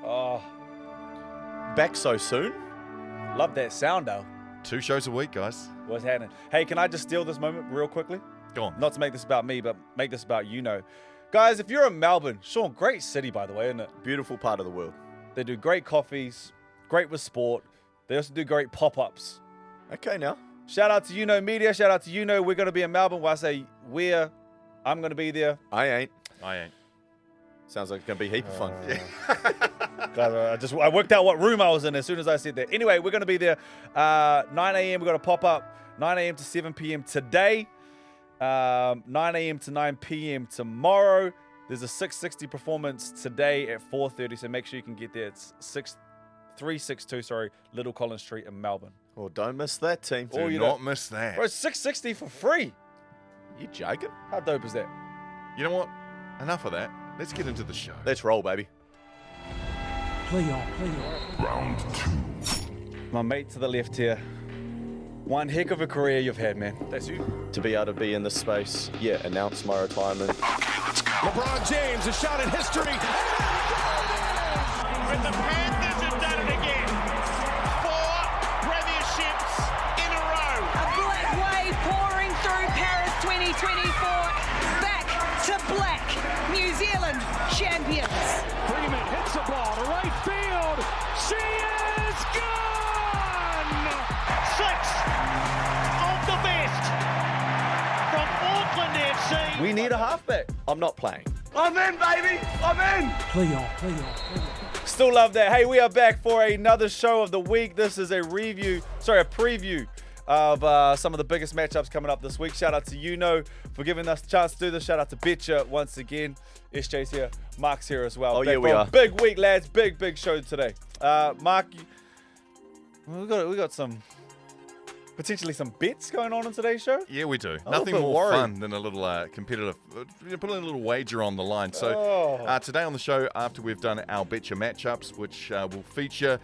Oh, Back so soon? love that sound, though. 2 shows a week, guys. What's happening? Hey, can I just steal this moment real quickly? Go on. Not to make this about me, but make this about Guys, if you're in Melbourne, Shaun, great city, by the way, isn't it? Beautiful part of the world. They do great coffees, great with sport. They also do great pop-ups. Okay, now. Shout out to Media. Shout out to We're going to be in Melbourne. When I say I'm going to be there. I ain't. Sounds like it's going to be a heap of fun. God, I worked out what room I was in as soon as I said that. Anyway, we're going to be there 9 a.m. We've got a pop-up 9 a.m. to 7 p.m. today. 9 a.m. to 9 p.m. tomorrow. There's a 660 performance today at 4:30, so make sure you can get there. It's 362, Little Collins Street in Melbourne. Well, don't miss that, team. Do not miss that. Bro, it's 660 for free. You joking? How dope is that? You know what? Enough of that. Let's get into the show. Let's roll, baby. Play on. Round 2. My mate to the left here. One heck of a career you've had, man. That's you. To be able to be in this space, announce my retirement. Okay, let's go. LeBron James, a shot at history. And the Panthers have done it again. 4 premierships in a row. A black wave pouring through Paris 2024. Back to black. New Zealand champions. Freeman hits the ball to right field. She is gone! 6 of the best from Auckland FC. We need a halfback. I'm not playing. I'm in, baby! I'm in! Play on. Still love that. Hey, we are back for another show of the week. This is a preview of some of the biggest matchups coming up this week. Shout out to for giving us a chance to do this. Shout out to Betcha once again. SJ's here. Marc's here as well. Oh, back yeah, we for a are. Big week, lads. Big show today. Marc, we got potentially some bets going on in today's show. Yeah, we do. I'm Nothing a bit more worried. fun than a little competitive, putting a little wager on the line. So today on the show, after we've done our Betcha matchups, which will feature,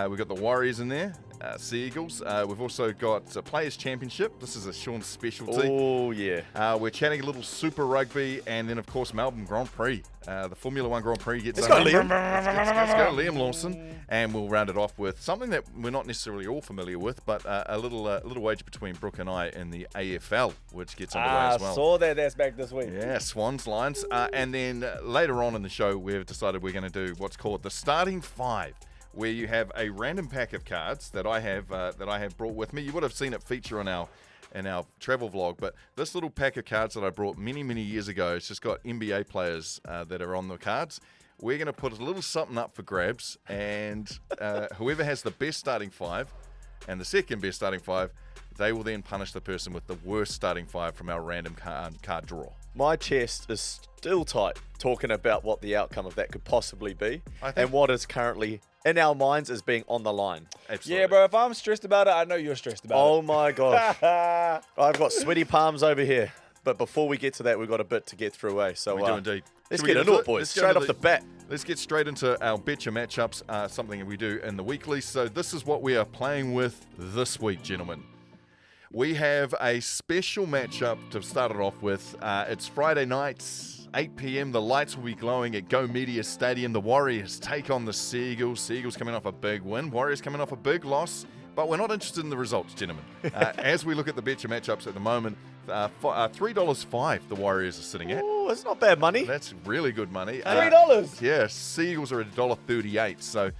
we've got the Warriors in there, Sea Eagles. We've also got Players Championship. This is a Shaun specialty. Oh, yeah. We're chatting a little Super Rugby, and then, of course, Melbourne Grand Prix. The Formula One Grand Prix gets Let's go, Liam. Let's go, Liam Lawson. And we'll round it off with something that we're not necessarily all familiar with, but a little wager between Brooke and I in the AFL, which gets underway as well. I saw that's back this week. Yeah, Swans, Lions. And then later on in the show, we've decided we're going to do what's called the Starting 5, where you have a random pack of cards that I have brought with me. You would have seen it feature in our travel vlog, but this little pack of cards that I brought many years ago, it's just got NBA players that are on the cards. We're going to put a little something up for grabs, and whoever has the best starting 5 and the second best starting 5, they will then punish the person with the worst starting 5 from our random card draw. My chest is still tight talking about what the outcome of that could possibly be I think- and what is currently in our minds as being on the line. Absolutely. Yeah, bro, if I'm stressed about it, I know you're stressed about Oh it. my gosh. I've got sweaty palms over here. But before we get to that, we've got a bit to get through, So We do indeed. Let's Should we get go into it, boys. Let's go Straight into off the bat. Let's get straight into our Betcha matchups, something that we do in the weekly. So this is what we are playing with this week, gentlemen. We have a special matchup to start it off with. It's Friday nights, 8 p.m. The lights will be glowing at YOUKNOWMEDIA Stadium. The Warriors take on the Sea Eagles. Sea Eagles coming off a big win. Warriors coming off a big loss. But we're not interested in the results, gentlemen. As we look at the Betcha matchups at the moment, $3.05 the Warriors are sitting at. Oh, that's not bad money. That's really good money. $3? Yeah, Sea Eagles are at $1.38. So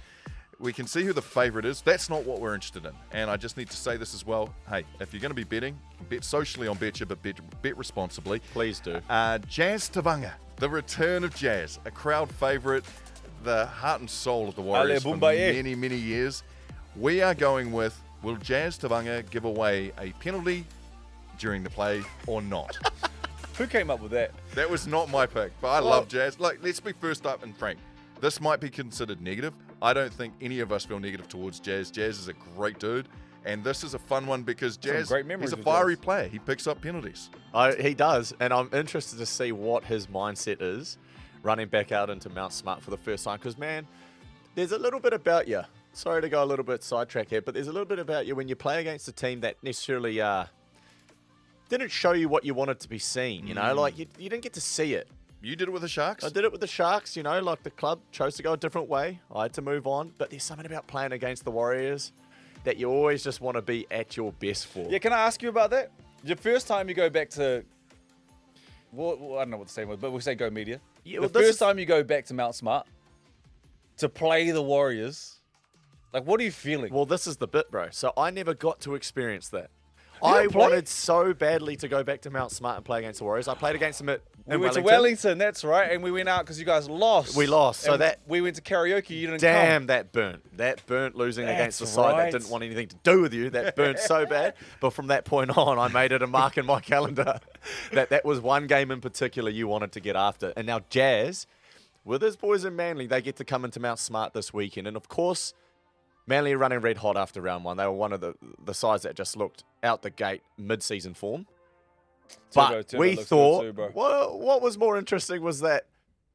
we can see who the favourite is. That's not what we're interested in. And I just need to say this as well. Hey, if you're going to be betting, bet socially on Betcha, but bet responsibly. Please do. Jazz Tavanga, the return of Jazz, a crowd favourite, the heart and soul of the Warriors for many years. We are going with, will Jazz Tavanga give away a penalty during the play or not? Who came up with that? That was not my pick, but I love Jazz. Like, let's be first up and frank. This might be considered negative. I don't think any of us feel negative towards Jazz. Jazz is a great dude, and this is a fun one because Jazz, great memories he's a with fiery Jazz. player. He picks up penalties. He does, and I'm interested to see what his mindset is running back out into Mount Smart for the first time because, man, there's a little bit about you. Sorry to go a little bit sidetrack here, but there's a little bit about you when you play against a team that necessarily didn't show you what you wanted to be seen. You know, like you didn't get to see it. You did it with the Sharks? I did it with the Sharks, you know, like the club chose to go a different way. I had to move on. But there's something about playing against the Warriors that you always just want to be at your best for. Yeah, can I ask you about that? Your first time you go back to, well, I don't know what the same was, but we'll say Go Media. Yeah, The first time you go back to Mount Smart to play the Warriors, like, what are you feeling? Well, this is the bit, bro. So I never got to experience that. You I didn't play? wanted so badly to go back to Mount Smart and play against the Warriors. I played against them We went to Wellington, that's right, and we went out because you guys lost. We lost, so And that- we went to karaoke. You didn't Damn, come. that burnt. That burnt losing against the That's side right. that didn't want anything to do with you. That burnt so bad. But from that point on, I made it a mark in my calendar that was one game in particular you wanted to get after. And now Jazz, with his boys in Manly, they get to come into Mount Smart this weekend. And of course, Manly are running red hot after round one. They were one of the sides that just looked out the gate mid-season form. But Turbo we looks good thought, too, bro. what was more interesting was that,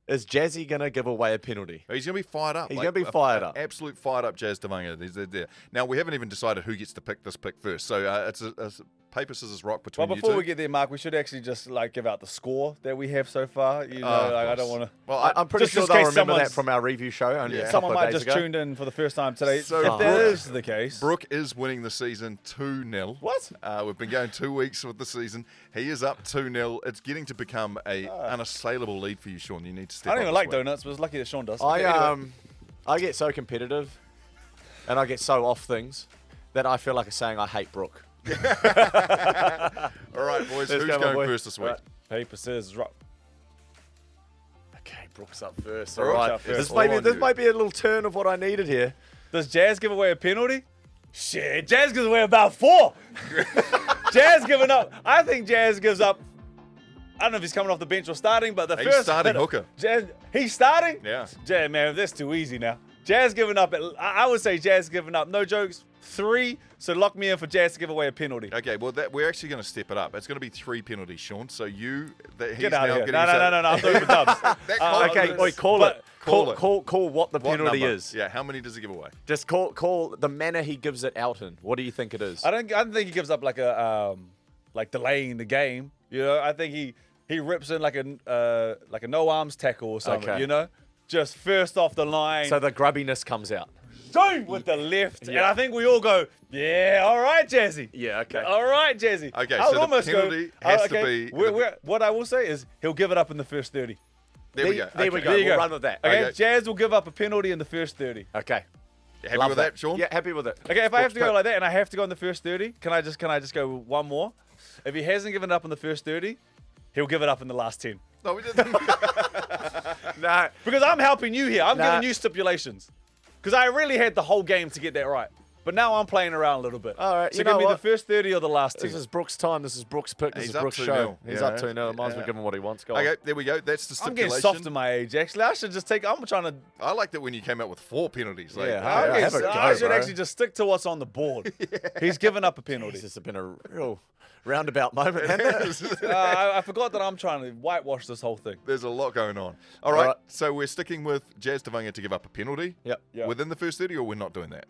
is Jazzy going to give away a penalty? He's going to be fired up. He's gonna be fired up. Absolute fired up Jazz Tavanga. He's there. Now, we haven't even decided who gets to pick this pick first. So it's a paper, scissors, rock between Well, you before two. we get there, Mark, we should actually just like give out the score that we have so far. You know, of like, I course. don't want to. Well, I'm pretty just sure in they'll case remember that someone's- from our review show only a couple Someone of might days just ago. tuned in for the first time today. So if that Brooke- is the case, Brooke is winning the season 2-0. What? We've been going 2 weeks with the season. He is up 2-0. It's getting to become a unassailable lead for you, Sean. You need to step I don't up even this like way. donuts, but it's lucky that Sean does. I Okay, anyway. I get so competitive and I get so off things that I feel like saying I hate Brooke. All right, boys. Let's Who's go, my going boy. first this week? Right. Paper, scissors, rock. Okay, Brooke's up first. Brooke's All right. up first. This All might be on this you. might be a little turn of what I needed here. Does Jazz give away a penalty? Shit, Jazz gives away about 4. Jazz giving up. I think Jazz gives up. I don't know if he's coming off the bench or starting, but the He's first starting hooker. Jazz, he's starting. Yeah. Jazz, man, that's too easy now. Jazz giving up. I would say Jazz giving up. No jokes. 3. So lock me in for Jazz to give away a penalty. Okay, well, we're actually going to step it up. It's going to be 3 penalties, Sean. So he's Get out now of here. getting No, himself- I'm doing for dubs. Okay, oi, call but- it. Call it. Call what the What penalty number? is. Yeah, how many does he give away? Just call the manner he gives it out in. What do you think it is? I don't think he gives up like a like delaying the game. You know, I think he rips in like a no arms tackle or something. Okay. You know, just first off the line. So the grubbiness comes out. Boom with the left, and Yeah. I think we all go, yeah, all right, Jazzy. Yeah, okay. All right, Jazzy. Okay, I would so the almost penalty go, has to be- what I will say is he'll give it up in the first 30. There we go. There we Okay. go. There you We'll go. run with that. Okay, Okay. Jazz will give up a penalty in the first 30. Okay. Happy Love with that, Sean? Yeah, happy with it. Okay, if I have to go Brooks like that and I have to go in the first 30, can I just go one more? If he hasn't given it up in the first 30, he'll give it up in the last 10. No, we didn't. No. Because I'm helping you here. I'm Nah. giving you stipulations. Because I really had the whole game to get that right. But now I'm playing around a little bit. All right, So you give know me what? the first 30 or the last 10. This is Brooks' time. This is Brooks' pick. This He's is up Brooks' 2-0. show. He's up Yeah. 2-0. Might as well Yeah. give him what he wants. Go on. Okay, there we go. That's the I'm stipulation. getting soft in my age, actually. I should just take. I'm trying to. I liked it when you came out with 4 penalties. Like, Yeah, I'm Yeah, getting- have a go, I should bro. actually just stick to what's on the board. He's given up a penalty. This has been a real roundabout moment, hasn't it? I forgot that I'm trying to whitewash this whole thing. There's a lot going on. All right, right. so we're sticking with Jazz Tavanga to give up a penalty Yep. Yeah. within the first 30, or we're not doing that?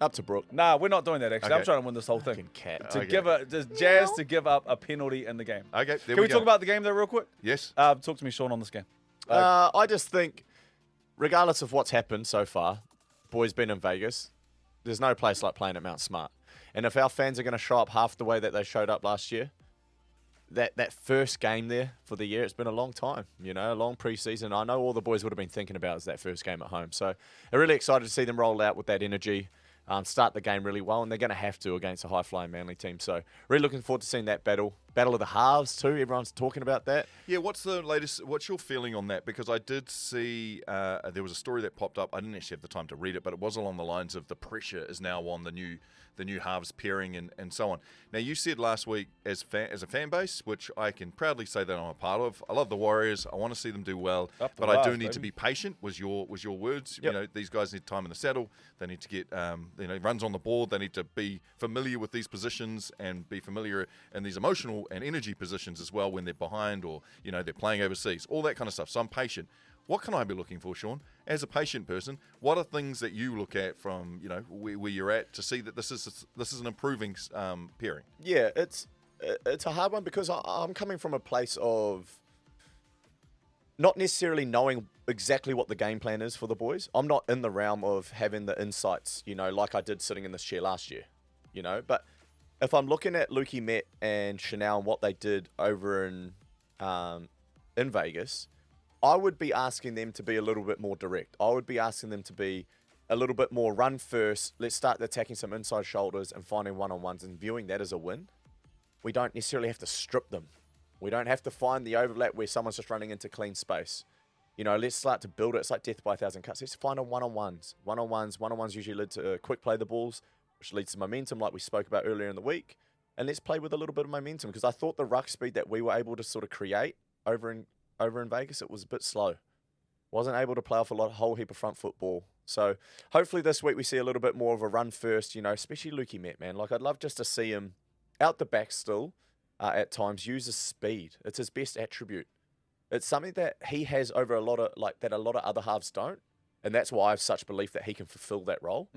Up to Brooke. Nah, we're not doing that, actually. I'm Okay. trying to win this whole thing. Fucking cat. To Okay. give just Jazz to give up a penalty in the game. Okay, there Can we go. talk about the game, though, real quick? Yes. Talk to me, Sean, on this game. I just think, regardless of what's happened so far, boys been in Vegas, there's no place like playing at Mount Smart. And if our fans are going to show up half the way that they showed up last year, that first game there for the year, it's been a long time, you know, a long preseason. I know all the boys would have been thinking about is that first game at home. So I'm really excited to see them roll out with that energy, start the game really well, and they're going to have to against a high-flying Manly team. So really looking forward to seeing that battle of the halves too. Everyone's talking about that. Yeah, what's the latest? What's your feeling on that? Because I did see there was a story that popped up. I didn't actually have the time to read it, but it was along the lines of the pressure is now on the new halves pairing and so on. Now, you said last week as a fan base, which I can proudly say that I'm a part of. I love the Warriors. I want to see them do well, Up the but I do bars, need to baby. be patient. Was your words? Yep. You know, these guys need time in the saddle. They need to get runs on the board. They need to be familiar with these positions and be familiar in these emotional and energy positions as well when they're behind or they're playing overseas. All that kind of stuff. So I'm patient. What can I be looking for, Sean? As a patient person, what are things that you look at from where you're at to see that this is an improving pairing? Yeah, it's a hard one because I'm coming from a place of not necessarily knowing exactly what the game plan is for the boys. I'm not in the realm of having the insights, like I did sitting in this chair last year, But if I'm looking at Lukey Met and Chanel and what they did over in Vegas, I would be asking them to be a little bit more direct. I would be asking them to be a little bit more run first. Let's start attacking some inside shoulders and finding one-on-ones and viewing that as a win. We don't necessarily have to strip them. We don't have to find the overlap where someone's just running into clean space. Let's start to build it. It's like death by a thousand cuts. Let's find a one-on-ones. One-on-ones usually lead to quick play the balls, which leads to momentum like we spoke about earlier in the week. And let's play with a little bit of momentum because I thought the ruck speed that we were able to sort of create over in Vegas, it was a bit slow. Wasn't able to play off a whole heap of front football. So hopefully this week we see a little bit more of a run first, especially Lukey Met, man. Like I'd love just to see him out the back still at times, use his speed. It's his best attribute. It's something that he has over a lot of other halves don't. And that's why I have such belief that he can fulfill that role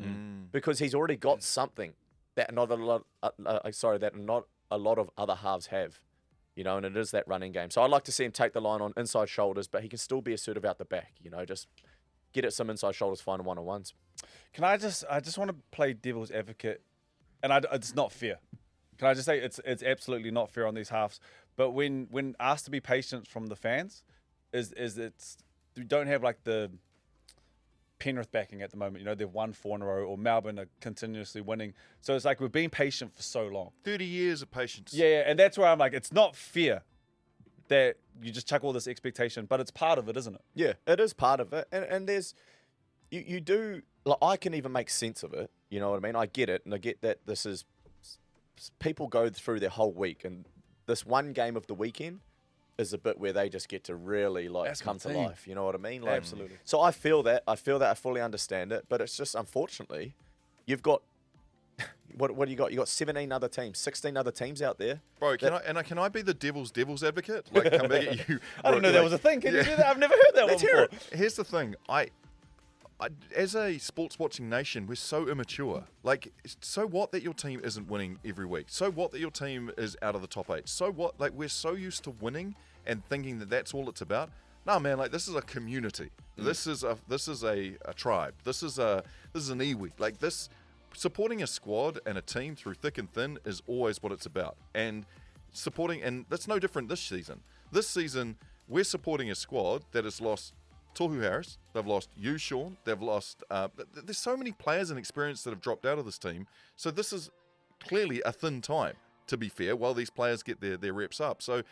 because he's already got something that not a lot of other halves have, and it is that running game. So I'd like to see him take the line on inside shoulders, but he can still be assertive out the back, just get at some inside shoulders, find one-on-ones. I just want to play devil's advocate, and it's not fair. Can I just say it's absolutely not fair on these halves? But when asked to be patient from the fans, we don't have like the Penrith backing at the moment. They've won 4 in a row, or Melbourne are continuously winning. So it's like we've been patient for so long. 30 years of patience. Yeah, and that's where I'm like, it's not fair that you just chuck all this expectation, but it's part of it, isn't it? Yeah, it is part of it. And there's, you do, like, I can even make sense of it. You know what I mean? I get it, and I get that this is, people go through their whole week, and this one game of the weekend is a bit where they just get to really come to life. You know what I mean? Like, absolutely. So I feel that. I fully understand it, but it's just unfortunately, you've got what do you got? You got 17 other teams, 16 other teams out there. Bro, can I be the devil's advocate? Like, come back at you. I didn't know that was a thing. Can you do that? I've never heard that one before. Here's the thing. I, as a sports watching nation, we're so immature. Like, so what that your team isn't winning every week? So what that your team is out of the top 8? So what? Like, we're so used to winning and thinking that that's all it's about. No, man. Like, this is a community. This is a tribe. This is an iwi. Like, this. Supporting a squad and a team through thick and thin is always what it's about. And that's no different this season. This season, we're supporting a squad that has lost Tohu Harris. They've lost you, Shaun. They've lost... there's so many players and experience that have dropped out of this team. So this is clearly a thin time, to be fair, while these players get their reps up. So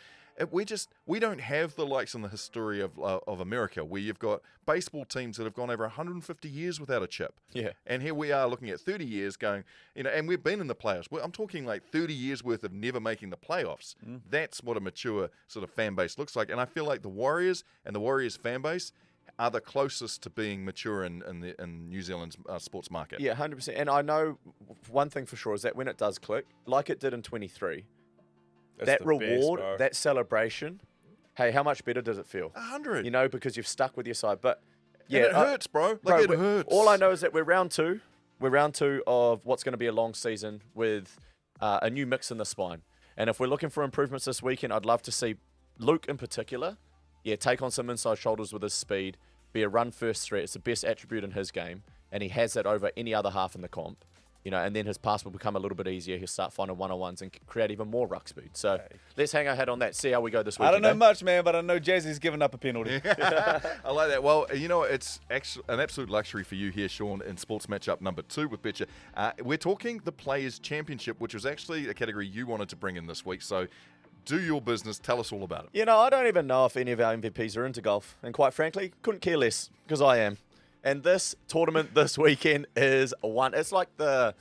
we don't have the likes in the history of America, where you've got baseball teams that have gone over 150 years without a chip. Yeah. And here we are looking at 30 years going, and we've been in the playoffs. I'm talking like 30 years worth of never making the playoffs. That's what a mature sort of fan base looks like. And I feel like the Warriors and the Warriors fan base are the closest to being mature in New Zealand's sports market. Yeah, 100%. And I know one thing for sure is that when it does click, like it did in 23, that reward, that celebration, hey, how much better does it feel? 100. Because you've stuck with your side. But yeah, and it hurts, bro. Like, it hurts. All I know is that we're round two. We're round 2 of what's going to be a long season with a new mix in the spine. And if we're looking for improvements this weekend, I'd love to see Luke in particular, take on some inside shoulders with his speed, be a run-first threat. It's the best attribute in his game, and he has that over any other half in the comp. And then his pass will become a little bit easier. He'll start finding one-on-ones and create even more ruck speed. So let's hang our hat on that, see how we go this week. I don't know much, man, but I know Jazzy's given up a penalty. I like that. Well, it's an absolute luxury for you here, Shaun, in Sports Matchup number 2 with Betcha. We're talking the Players' Championship, which was actually a category you wanted to bring in this week. So do your business. Tell us all about it. I don't even know if any of our MVPs are into golf. And quite frankly, couldn't care less, because I am. And this tournament this weekend is one. It's like the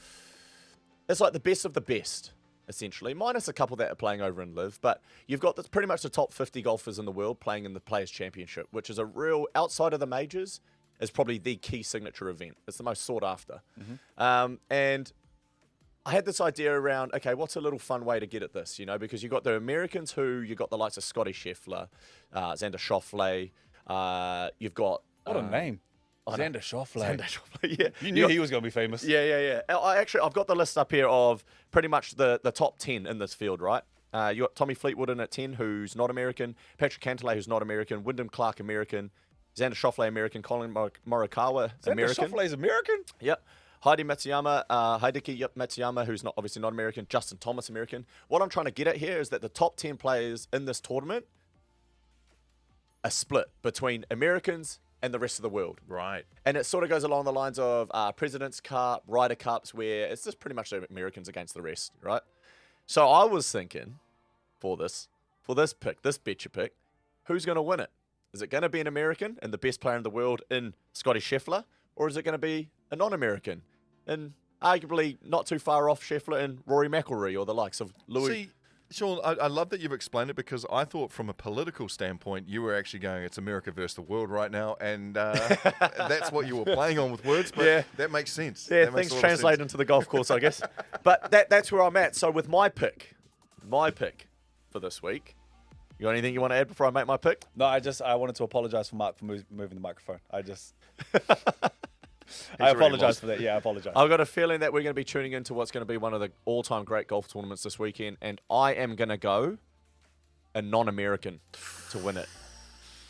best of the best, essentially, minus a couple that are playing over in Live. But you've got pretty much the top 50 golfers in the world playing in the Players' Championship, which is a real, outside of the majors, is probably the key signature event. It's the most sought after. And I had this idea around, okay, what's a little fun way to get at this, because you've got the Americans you've got the likes of Scotty Scheffler, Xander Schauffele, you've got... What a name. Xander Schauffele. Yeah. You knew he was going to be famous. Yeah. I've got the list up here of pretty much the top 10 in this field, right? You got Tommy Fleetwood in at 10, who's not American. Patrick Cantlay, who's not American. Wyndham Clark, American. Xander Schauffele, American. Colin Morikawa, American. Schauffele's American? Yep. Hideki Matsuyama, who's obviously not American. Justin Thomas, American. What I'm trying to get at here is that the top 10 players in this tournament are split between Americans and the rest of the world. Right. And it sort of goes along the lines of President's Cup, Ryder Cups, where it's just pretty much the Americans against the rest, right? So I was thinking for this Betcha pick, who's going to win it? Is it going to be an American and the best player in the world in Scotty Scheffler, or is it going to be a non-American and arguably not too far off Scheffler and Rory McIlroy or the likes of Louis? See, Shaun, I love that you've explained it, because I thought from a political standpoint you were actually going, it's America versus the world right now, and that's what you were playing on with words, but that makes sense. Yeah, That makes things a lot of translate sense. into the golf course, I guess. But that's where I'm at. So with my pick for this week, you got anything you want to add before I make my pick? No, I wanted to apologize for Marc for moving the microphone. I already apologize was. for that. Yeah, I apologize. I've got a feeling that we're going to be tuning into what's going to be one of the all-time great golf tournaments this weekend, and I am going to go a non-American to win it.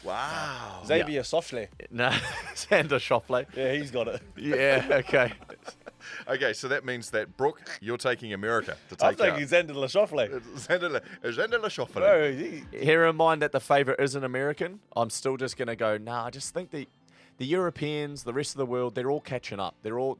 Wow. Xavier Schauffele. No, Xander Schauffele. Yeah, he's got it. Yeah, okay. Okay, so that means that, Brooke, you're taking America to I'm take out. thinking Xander Schauffele. Xander Schauffele. Bro, Here in mind that the favourite is an American, I'm still just going to go, I just think the Europeans, the rest of the world, they're all catching up. They're all,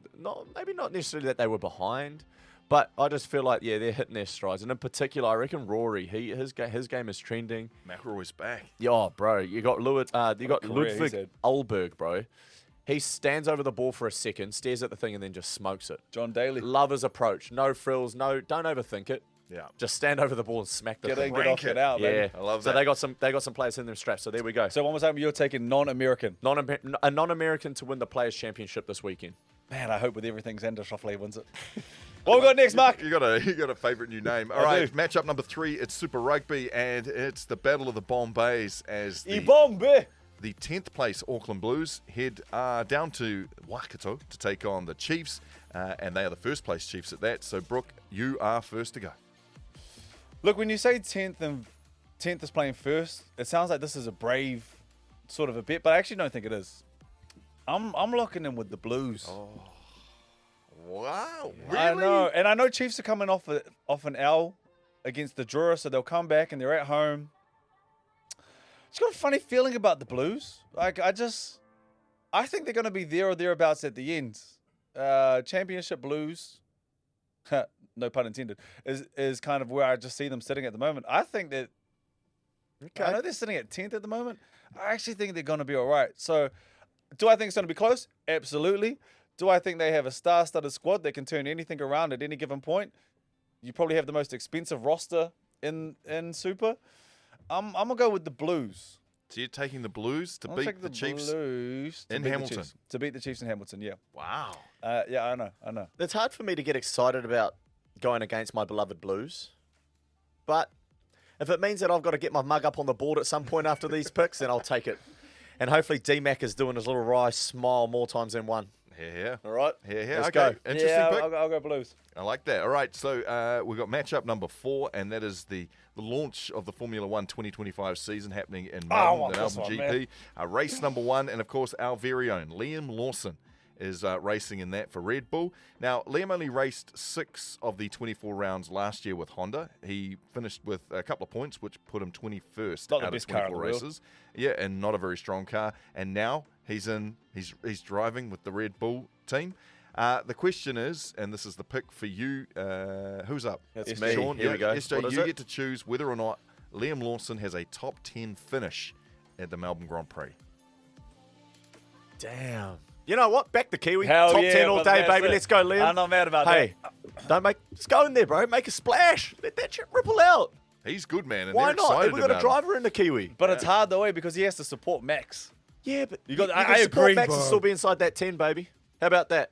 maybe not necessarily that they were behind, but I just feel like, they're hitting their strides. And in particular, I reckon Rory, his game is trending. McIlroy's back. Yeah, bro, you got career he's Ludwig had. Ulberg, bro. He stands over the ball for a second, stares at the thing, and then just smokes it. John Daly. Love his approach. No frills. Don't overthink it. Yeah. Just stand over the ball and smack the Get thing. in, get off, get out, Yeah, baby. I love so that. they got some players in them straps. So there we go. So one more time, you're taking non-American. A non-American to win the Players' Championship this weekend. Man, I hope with everything Xander Schauffele wins it. What we got next, Marc? You got a favourite new name. All I right, do. matchup number 3, it's Super Rugby, and it's the Battle of the Bombays as the Ibombe. 10th place Auckland Blues head down to Waikato to take on the Chiefs, and they are the first place Chiefs at that. So, Brooke, you are first to go. Look, when you say 10th and 10th is playing first, it sounds like this is a brave sort of a bet, but I actually don't think it is. I'm locking in with the Blues. Wow, really? I know, and I know Chiefs are coming off an L against the Drua, so they'll come back and they're at home. Just got a funny feeling about the Blues. Like I think they're going to be there or thereabouts at the end. Championship Blues, no pun intended, is kind of where I just see them sitting at the moment. I think that. I know they're sitting at 10th at the moment. I actually think they're going to be all right. So, do I think it's going to be close? Absolutely. Do I think they have a star-studded squad that can turn anything around at any given point? You probably have the most expensive roster in Super. I'm going to go with the Blues. So you're taking the Blues to I'll beat take the Chiefs Blues to in beat the Hamilton. Chiefs. To beat the Chiefs in Hamilton, yeah. Wow. Yeah, I know. It's hard for me to get excited about going against my beloved Blues, but if it means that I've got to get my mug up on the board at some point after these picks, then I'll take it. And hopefully D-Mac is doing his little wry smile more times than one. Yeah. All right? Yeah. Let's Okay. go. Interesting Yeah, pick. I'll go Blues. I like that. All right, so we've got matchup number 4, and that is the launch of the Formula 1 2025 season happening in I Melbourne, want the this Melbourne one, GP. Race number 1, and of course our very own Liam Lawson is racing in that for Red Bull. Now, Liam only raced 6 of the 24 rounds last year with Honda. He finished with a couple of points, which put him 21st Not the out best of car in 24 the world. races. Yeah, and not a very strong car. And now he's driving with the Red Bull team. The question is, and this is the pick for you, who's up? That's me. Shaun, Here we go. SJ, What is you it? get to choose whether or not Liam Lawson has a top 10 finish at the Melbourne Grand Prix. Damn. You know what? Back the Kiwi. Hell Top yeah, 10 all brother, day, that's baby. it. Let's go, Liam. I'm not mad about hey, just go in there, bro. Make a splash. Let that shit ripple out. He's good, man, and Why they're not? excited We've got a about him. driver in the Kiwi. But it's hard though, because he has to support Max. Yeah, but You got- you I can support agree, Max bro. and still be inside that 10, baby. How about that?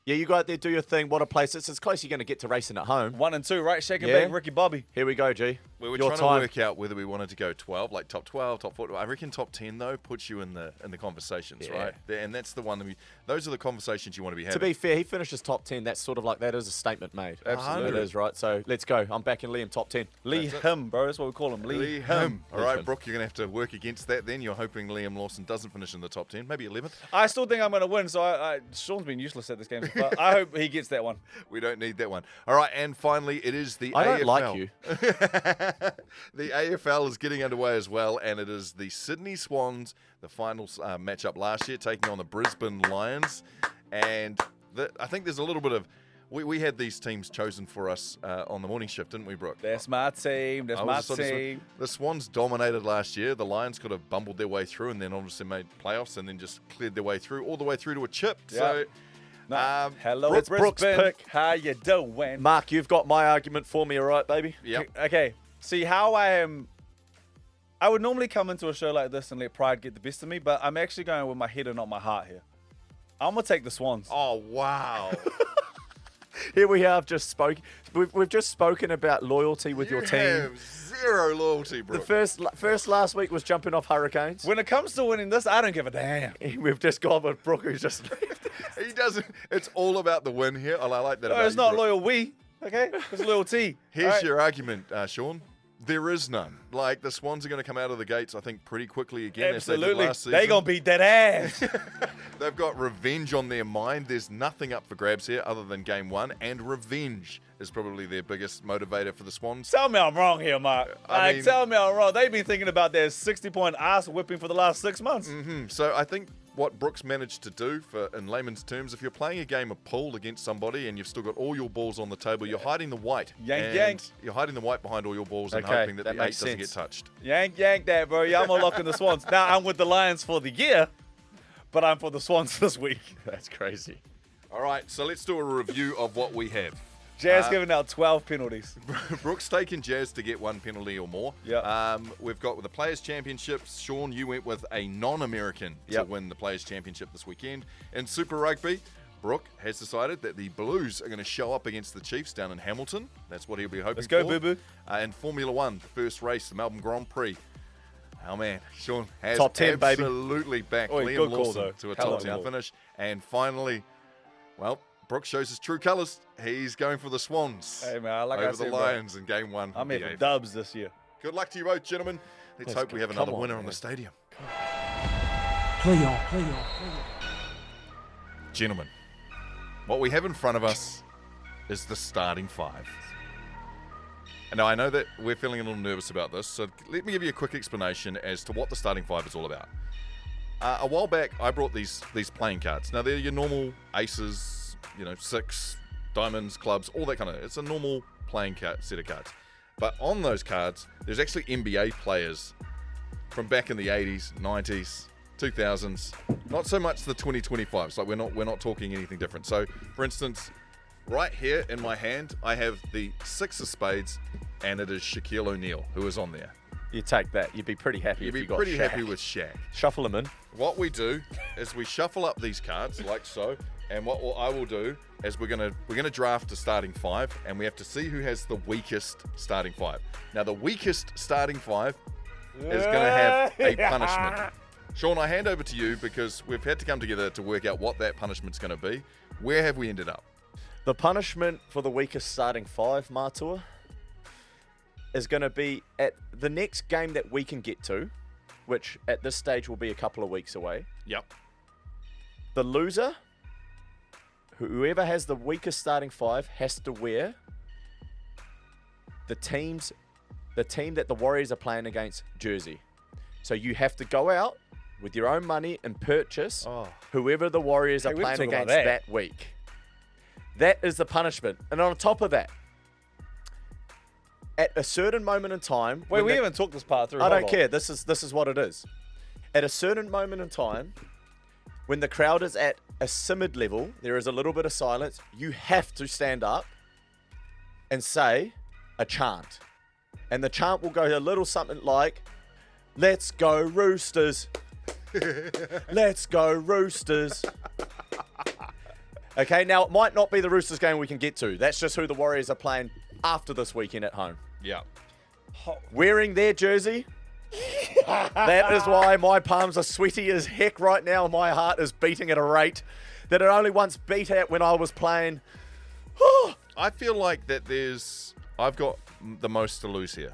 Yeah, you go out there, do your thing. What a place. It's as close you're going to get to racing at home. 1 and 2, right? Shake and Yeah. bake, Ricky Bobby. Here we go, G. We were your trying time. to work out whether we wanted to go 12, like top 12, top 14. I reckon top 10 though puts you in the conversations, Yeah. right? And that's the one that those are the conversations you want to be having. To be fair, he finishes top 10. That's sort of like that is a statement made. Absolutely. It is, right? So let's go. I'm backing Liam top 10. Lee him, bro. That's what we call him. Lee him. All right, Brooke, you're going to have to work against that then. You're hoping Liam Lawson doesn't finish in the top 10, maybe 11th. I still think I'm going to win, so Sean's been useless at this game so far. I hope he gets that one. We don't need that one. All right, and finally, it is the I AFL. don't like you. The AFL is getting underway as well, and it is the Sydney Swans, the final matchup last year, taking on the Brisbane Lions. And I think there's a little bit of... We had these teams chosen for us on the morning shift, didn't we, Brooke? That's my team. That's my team. The Swans dominated last year. The Lions could have bumbled their way through and then obviously made playoffs and then just cleared their way through, all the way through to a chip. Yeah. So... Hello, It's Brooke's Brisbane. pick. How you doing? Mark, you've got my argument for me, all right, baby? Yep. Okay. See how I am. I would normally come into a show like this and let pride get the best of me, but I'm actually going with my head and not my heart here. I'm gonna take the Swans. Oh, wow. Here we have just spoken. We've just spoken about loyalty with your team. Have zero loyalty, bro. The first last week was jumping off Hurricanes. When it comes to winning this, I don't give a damn. We've just gone with Brooke, who's just left. He doesn't. It's all about the win here. I like that. No, about it's you, not Brooke. loyal we. Okay, it's loyalty. Here's All right. your argument, Sean. There is none. Like, the Swans are going to come out of the gates, I think, pretty quickly again. As they did Absolutely. last season. They gonna beat that ass. They've got revenge on their mind. There's nothing up for grabs here other than game one, and revenge is probably their biggest motivator for the Swans. Tell me I'm wrong here, Mark. I mean- Tell me I'm wrong. They've been thinking about their 60-point ass whipping for the last 6 months. So I think what Brooks managed to do, in layman's terms, if you're playing a game of pool against somebody and you've still got all your balls on the table, you're hiding the white. Yank, and yank. You're hiding the white behind all your balls and Okay, hoping that that the eight makes doesn't get sense. touched. Yank that, bro. Yeah, I'm gonna lock in the Swans. Now I'm with the Lions for the year, but I'm for the Swans this week. That's crazy. All right, so let's do a review of what we have. Jazz giving out 12 penalties. Brooks taking Jazz to get one penalty or more. Yep. We've got with the Players' Championships, Sean, you went with a non-American to Yep. win the Players' Championship this weekend. In Super Rugby, Brooke has decided that the Blues are going to show up against the Chiefs down in Hamilton. That's what he'll be hoping Let's go, for. boo-boo. In Formula One, the first race, the Melbourne Grand Prix. Oh, man, Sean has Top 10, baby. absolutely backed Oi, Liam good call, Lawson though. to a Hell top of a 10 call. finish. And finally, well, Brooks shows his true colours. He's going for the Swans Hey, man, like I over the said, bro, Lions in game one. I'm of here the for dubs this year. Good luck to you both, gentlemen. Let's hope we have come another on, winner on man. the stadium. Play on. Gentlemen, what we have in front of us is the starting five. And now I know that we're feeling a little nervous about this, so let me give you a quick explanation as to what the starting five is all about. A while back, I brought these playing cards. Now, they're your normal aces, six, diamonds, clubs, all that kind of... It's a normal playing set of cards. But on those cards, there's actually NBA players from back in the 80s, 90s, 2000s. Not so much the 2025s. Like, we're not talking anything different. So, for instance, right here in my hand, I have the 6 of spades, and it is Shaquille O'Neal who is on there. You take that. You'd be pretty happy You'd if be you got pretty Shaq. happy with Shaq. Shuffle them in. What we do is we shuffle up these cards like so, and what I will do is we're gonna draft a starting five, and we have to see who has the weakest starting five. Now, the weakest starting five is gonna have a punishment. Sean, I hand over to you because we've had to come together to work out what that punishment's gonna be. Where have we ended up? The punishment for the weakest starting five, Matua, is going to be at the next game that we can get to, which at this stage will be a couple of weeks away. Yep. The loser, whoever has the weakest starting five, has to wear the team that the Warriors are playing against jersey. So you have to go out with your own money and purchase whoever the Warriors are we can playing talk about against that. that week. That is the punishment. And on top of that, at a certain moment in time... Wait, when we the- haven't talked this part through. I Hold don't on. care. This is what it is. At a certain moment in time, when the crowd is at a simmered level, there is a little bit of silence. You have to stand up and say a chant. And the chant will go a little something like, "Let's go Roosters. Let's go Roosters." Okay, now it might not be the Roosters game we can get to. That's just who the Warriors are playing after this weekend at home. Yeah. wearing their jersey. That is why my palms are sweaty as heck right now. My heart is beating at a rate that it only once beat at when I was playing. I feel like that I've got the most to lose here.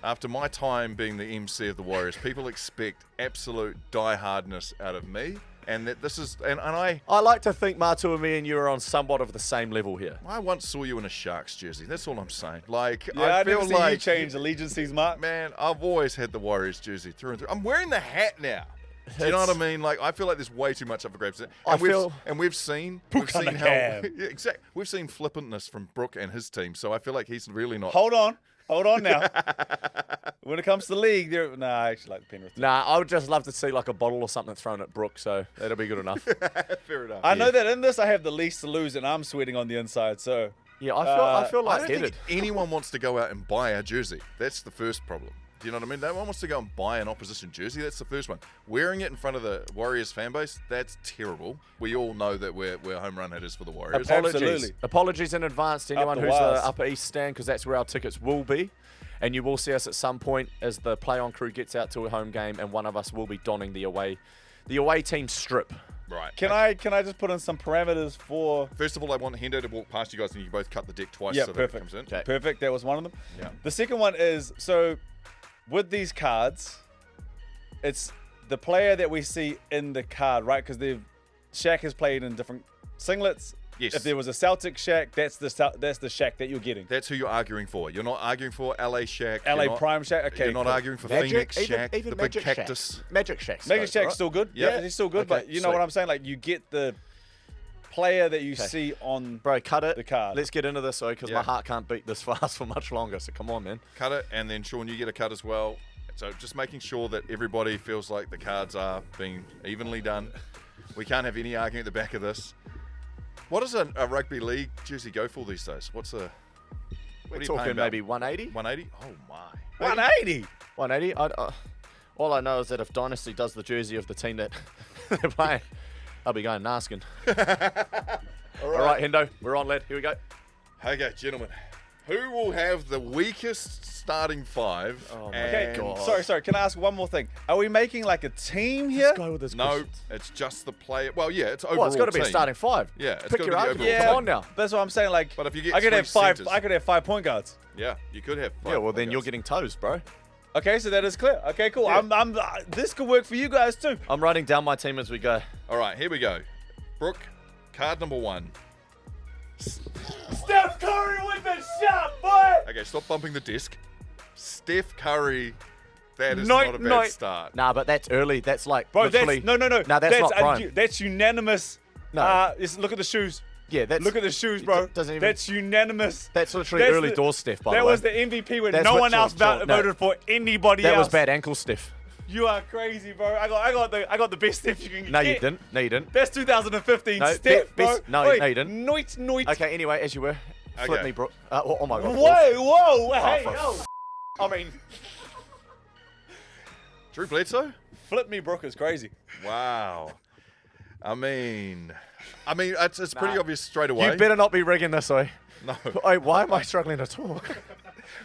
After my time being the MC of the Warriors, people expect absolute diehardness out of me. And that this is, and I like to think, Martu, me and you are on somewhat of the same level here. I once saw you in a Sharks jersey. That's all I'm saying. Like, Yeah, I feel never seen like you change allegiances, Marc. man, I've always had the Warriors jersey through and through. I'm wearing the hat now. Do you know what I mean? Like, I feel like there's way too much up for grabs. We've seen Buchanan how Cam. yeah, exactly. We've seen flippantness from Brook and his team. So I feel like he's really not. Hold on now. When it comes to the league, I actually like the Penrith. Nah, I would just love to see like a bottle or something thrown at Brook, so that'll be good enough. Fair enough. I know that in this I have the least to lose, and I'm sweating on the inside. So Yeah, I feel I don't lightheaded. think anyone wants to go out and buy a jersey. That's the first problem. Do you know what I mean? No one wants to go and buy an opposition jersey. That's the first one. Wearing it in front of the Warriors fan base, that's terrible. We all know that we're home run hitters for the Warriors. Absolutely. Apologies in advance to anyone the who's wires. the Upper East stand, because that's where our tickets will be. And you will see us at some point as the play-on crew gets out to a home game, and one of us will be donning the away team strip. Right. Can I just put in some parameters for? First of all, I want Hendo to walk past you guys and you can both cut the deck twice Yeah, so perfect. that it comes in. Okay. Perfect. That was one of them. Yeah. The second one is, so with these cards, it's the player that we see in the card, right? Because Shaq has played in different singlets. Yes. If there was a Celtic Shaq, that's the Shaq that you're getting. That's who you're arguing for. You're not arguing for LA Shaq. LA You're not- Prime Shaq. Okay. You're not cool. arguing for Phoenix Shaq, even the big Magic cactus. Shaq. Magic Shaq. Magic Shaq's still good. Yeah. Yeah, he's still good. Okay, But you know sweet. what I'm saying? Like, you get the player that you see on Bro, cut it. the card. Let's get into this, because Yeah. my heart can't beat this fast for much longer. So come on, man. Cut it, and then Shaun, you get a cut as well. So just making sure that everybody feels like the cards are being evenly done. We can't have any arguing at the back of this. What does a rugby league jersey go for these days? What are We're you talking paying about? maybe 180. 180? Oh my. 180. 180. All I know is that if Dynasty does the jersey of the team that they're playing, I'll be going Naskin. All right, Hendo, we're on, lad. Here we go. Okay, gentlemen. Who will have the weakest starting five? Oh my Okay. God. Sorry. Can I ask one more thing? Are we making like a team here? Go with this. No, question. it's just the player. Well, yeah, it's overall Well, it's got to be a team. starting five. Yeah, it's Pick gotta your be the argument. overall Come team. on now. That's what I'm saying. Like, But if you get I could three have five. centers- I could have 5 point guards. Yeah, you could have. Yeah, well then you're getting toast, bro. Okay, so that is clear. Okay, cool. Yeah. This could work for you guys too. I'm writing down my team as we go. All right, here we go. Brooke, card number 1. Steph Curry with the shot, boy. Okay, stop bumping the disc. Steph Curry. That is Night, not a bad night. start. Nah, but that's early. That's like Bro, literally. no. Nah, that's not prime. That's unanimous. No. Look at the shoes. Yeah, that's. Look at the shoes, bro. Doesn't even. That's unanimous. That's literally That's early the- door Steph, by the That way. was the MVP when That's no what- one else no. voted for anybody That else. was bad ankle Steph. You are crazy, bro. I got the best Steph you can get. No, you didn't. No, you didn't. That's 2015 No, Steph, bro. best- no, Wait, no, you didn't. Noit. Okay, anyway, as you were. Flip Okay. me, bro. Oh my God. Whoa, hey, for yo. I mean, Drew Bledsoe? flip me, Brooke is crazy. Wow. I mean, it's pretty obvious straight away. You better not be rigging this, oi. No. Wait, why am I struggling to talk?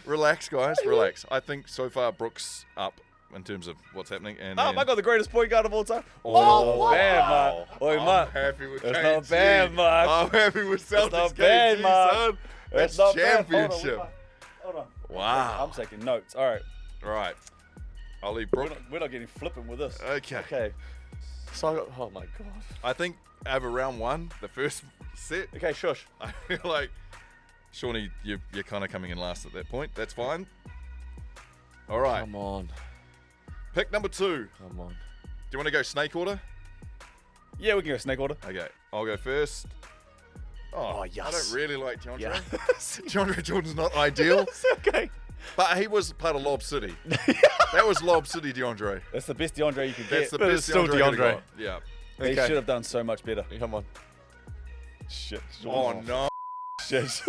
Relax, guys. Relax. I think so far Brooks up in terms of what's happening. And Oh then- my God, the greatest point guard of all time. Oh, bad, wow. Marc. Oi, I'm Marc. happy with That's KG. not bad, Marc. I'm happy with Celtics not bad, KG, Marc. son. That's That's not bad. championship. Hold on. Wow. I'm taking notes. All right. All right. I'll leave We're Brooke. not getting flipping with this. Okay. Okay. So I got. Oh my God. I think over round 1, the first set, Okay, shush. I feel like, Shawnee, you're kind of coming in last at that point. That's fine. All right. Come on. Pick number 2. Come on. Do you want to go snake order? Yeah, we can go snake order. Okay. I'll go first. Oh, I yes. don't really like DeAndre. Yeah. DeAndre Jordan's not ideal, Okay. but he was part of Lob City. That was Lob City DeAndre. That's the best DeAndre you can That's get. the But best it's still DeAndre. DeAndre. got. Yeah. They Okay. should have done so much better. Come on. Shit. Oh no. Shit.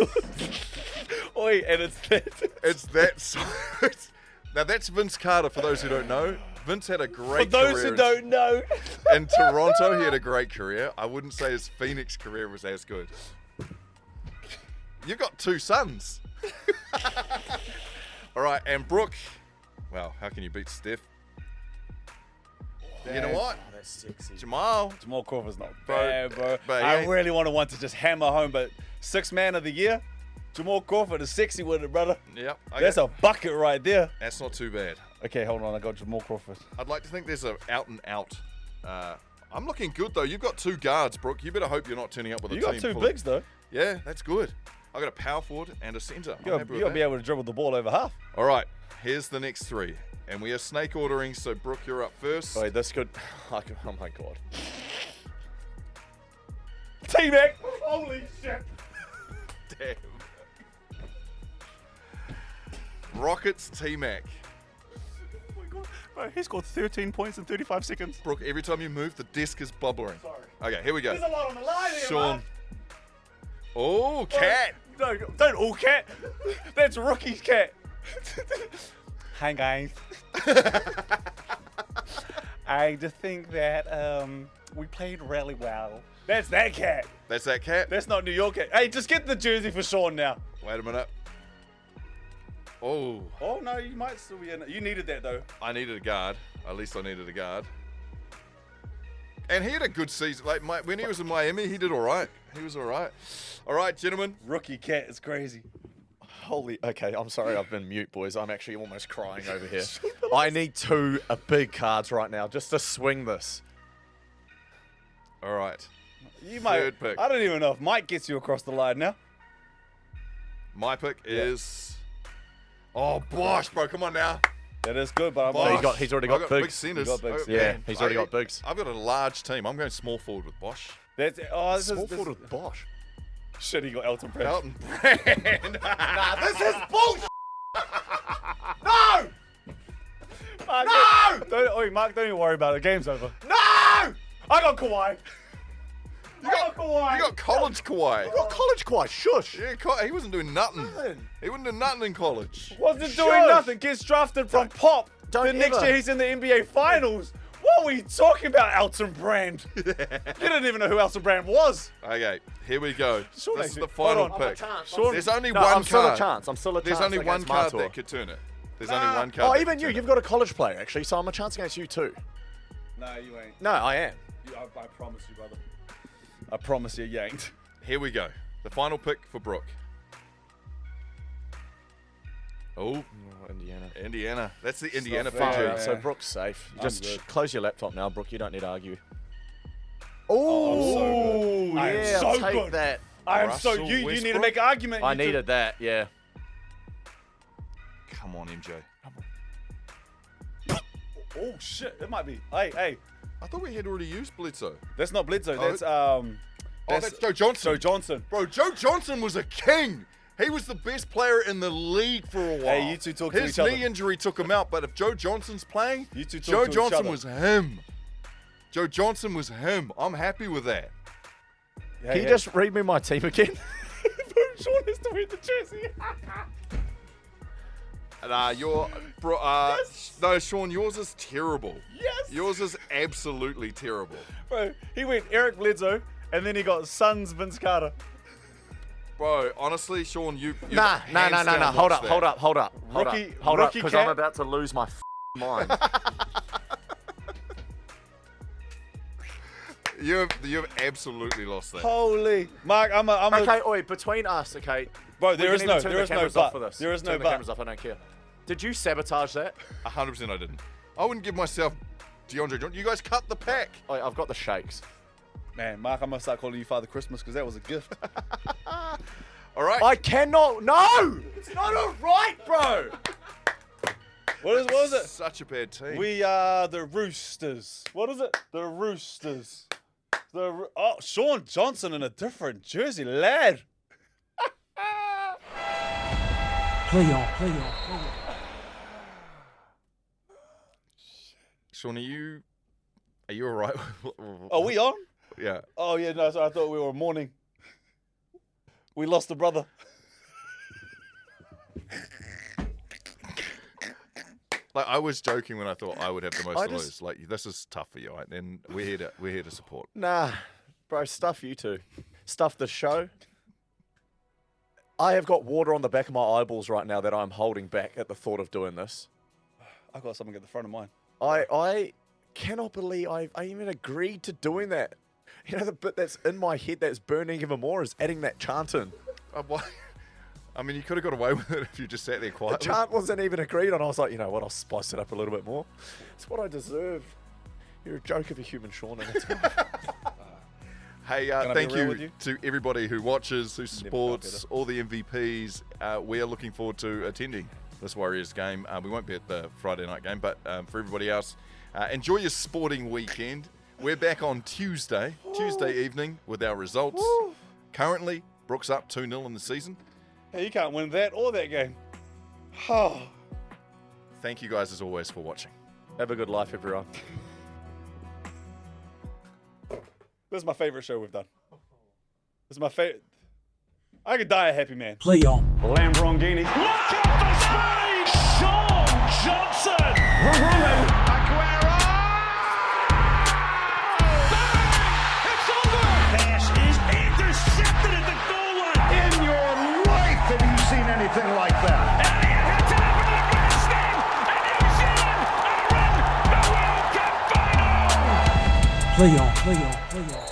Oi, and it's that. It's that size. Now that's Vince Carter. For those who don't know, Vince had a For great those career who don't know. in Toronto. He had a great career. I wouldn't say his Phoenix career was as good. You've got 2 sons. All right, and Brooke. Well, how can you beat Steph? You know what? Oh, that's sexy. Jamal. Jamal Crawford's not Bro, bad, bro. but I yeah. really want to just hammer home, but 6th man of the year, Jamal Crawford is sexy with it, brother. Yep. Okay. That's a bucket right there. That's not too bad. Okay, hold on. I got Jamal Crawford. I'd like to think there's a out and out. I'm looking good though. You've got 2 guards, Brooke. You better hope you're not turning up with a You team. got 2 full bigs, though. Yeah, that's good. I got a power forward and a centre. You got to be able to dribble the ball over half. All right, here's the next 3, and we are snake ordering. So Brooke, you're up first. Wait, this could. Oh my god. T-Mac. Holy shit. Damn. Rockets T-Mac. Oh my god. Bro, he scored 13 points in 35 seconds. Brooke, every time you move, the desk is bubbling. Sorry. Okay, here we go. There's a lot on the line here, Shaun. man. Oh, cat. Don't all cat. That's rookie's cat. Hi guys. I just think that we played really well. That's that cat. That's that cat. That's not New York cat. Hey, just get the jersey for Shaun now. Wait a minute. Oh, Oh no, you might still be in it. You needed that though. I needed a guard. At least I needed a guard. And he had a good season. Like when he was in Miami, he did all right. He was all right. All right, gentlemen. Rookie cat is crazy. Holy. Okay, I'm sorry I've been mute, boys. I'm actually almost crying over here. I need 2 big cards right now just to swing this. All right. You might. Third pick. I don't even know if Mike gets you across the line now. My pick is. Oh, Bosh, bro. Come on now. That is good, but I'm Bosh. He's already got I've big bigs. centers. He's got bigs. Oh, Yeah, man. he's already got bigs. I've got a large team. I'm going small forward with Bosh. That's oh, this Small is forward with Bosh. shit. He got Elton Brand. Elton Brand. This is bullshit. No! Mark, no! Mark, don't even worry about it. The game's over. No! I got Kawhi. You got college Kawhi. You got college Kawhi. Shush. Yeah, he wasn't doing nothing. He wasn't doing nothing in college. Wasn't doing Shush. nothing. Gets drafted from Pop. Don't Then next ever. year he's in the NBA Finals. What are we talking about, Elton Brand? You didn't even know who Elton Brand was. Okay, here we go. Shaun This is actually- the final hold on. pick. Shaun- There's only No, one I'm still a card. chance. I'm still a There's chance only one against card Martor. that could turn it. There's only one card. Oh, that even could you. turn You've it. got a college player, actually, so I'm a chance against you, too. No, you ain't. No, I am. I promise you, brother. I promise you ain't. Here we go. The final pick for Brooke. Oh, Indiana. Indiana. That's the Indiana fair, Fiji. yeah. So Brooke's safe. I'm Just good. close your laptop now, Brooke. You don't need to argue. Oh, I am yeah, so I'll take good. that. I am so Russell you need to Westbrook? make an argument. I you two. needed that, yeah. Come on, MJ. Oh shit, it might be. Hey, I thought we had already used Bledsoe. that's not Bledsoe. Oh, That's That's Joe Johnson. Joe Johnson. Bro, Joe Johnson was a king. He was the best player in the league for a while. Hey, you two talk to His each other. knee injury took him out, but if Joe Johnson's playing, You two talk Joe to each Johnson other. was him. Joe Johnson was him. I'm happy with that. Can you just read me my team again? Shaun has to wear the jersey. No, Shaun, yours is terrible. Yes. Yours is absolutely terrible. Bro, he went Eric Bledsoe, and then he got Suns Vince Carter. Bro, honestly, Shaun, you Nah. Hold up. Rookie Because cat. I'm about to lose my mind. You have absolutely lost that. Holy, Mark, I'm a. Okay, oi, between us, okay. Bro, we there can is even no- turn there the is no cameras but. off for this. There is no turn the but. cameras off, I don't care. Did you sabotage that? 100% I didn't. I wouldn't give myself DeAndre Jordan. You guys cut the pack. Oi, I've got the shakes. Man, Mark, I'm gonna start calling you Father Christmas because that was a gift. All right. I cannot. No! It's not alright, bro! What was it? Such a bad team. We are the Roosters. What is it? The Roosters. Shaun Johnson in a different jersey, lad. Play on. Shaun, are you all right? Are we on? Yeah. Oh yeah, no. So I thought we were mourning. We lost a brother. Like I was joking when I thought I would have the most I to just- lose. Like this is tough for you, right? And we're here to support. Nah, bro, stuff you two. Stuff the show. I have got water on the back of my eyeballs right now that I'm holding back at the thought of doing this. I got something at the front of mine. I cannot believe I even agreed to doing that. You know, the bit that's in my head that's burning even more is adding that chant in. Why? I mean, you could have got away with it if you just sat there The quietly. chant wasn't even agreed on. I was like, you know what, I'll spice it up a little bit more. It's what I deserve. You're a joke of a human, Shaun, and it's fine. Hey, I be thank real you with you? to everybody who watches, who felt supports, better. all the MVPs. We are looking forward to attending this Warriors game. We won't be at the Friday night game, but for everybody else, enjoy your sporting weekend. We're back on Tuesday evening with our results. Currently, Brook's up 2-0 in the season. Hey, you can't win that or that game. Oh. Thank you guys as always for watching. Have a good life, everyone. This is my favorite show we've done. This is my favorite. I could die a happy man. Play on. Lamborghini. Look out for speed! Shaun Johnson! Aguero! Bang! It's over! Pass is intercepted at the goal line. In your life have you seen anything like that? Elliott hits it up into the grass stand, and New Zealand are in the World Cup final! Play on. Play on. Play on.